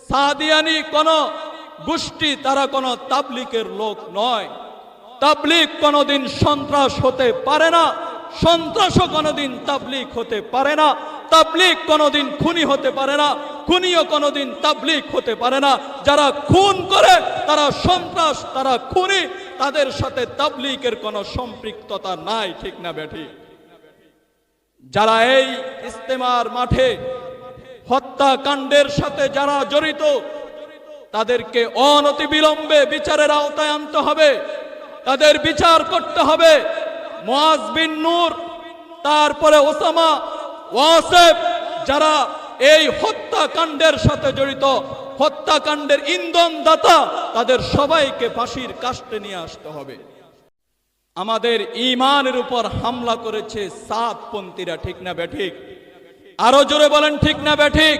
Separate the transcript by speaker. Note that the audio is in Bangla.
Speaker 1: সাদিয়ানি কোন গোষ্ঠী, তারা কোন তাবলিগের লোক নয়। তাবলিগ কোনদিন সন্ত্রাস হতে পারে না, সন্ত্রাসও কোনদিন তাবলিগ হতে পারে না। তাবলিগ কোনদিন খুনি হতে পারে না, খুনিও কোনদিন তাবলিগ হতে পারে না। যারা খুন করে তারা সন্ত্রাস, তারা খুনি, তাদের সাথে তাবলিগের কোনো সম্পৃক্ততা নাই, ঠিক না বেঠিক? যারা এই ইস্তেমার মাঠে হত্যাকাণ্ডের সাথে যারা জড়িত, তাদেরকে অনতিবিলম্বে বিচারের আওতায় আনতে হবে, তাদের বিচার করতে হবে। মুআজ বিন নূর, তারপরে ওসামা, ওয়াসিফ, যারা এই হত্যাকাণ্ডের সাথে জড়িত, হত্যাকাণ্ডের ইন্ধনদাতা, তাদের সবাইকে ফাঁসির কাস্টে নিয়ে আসতে হবে। আমাদের ঈমানের উপর হামলা করেছে সাতপন্থীরা, ঠিক না বেঠিক? আরো জোরে বলেন ঠিক না বেঠিক?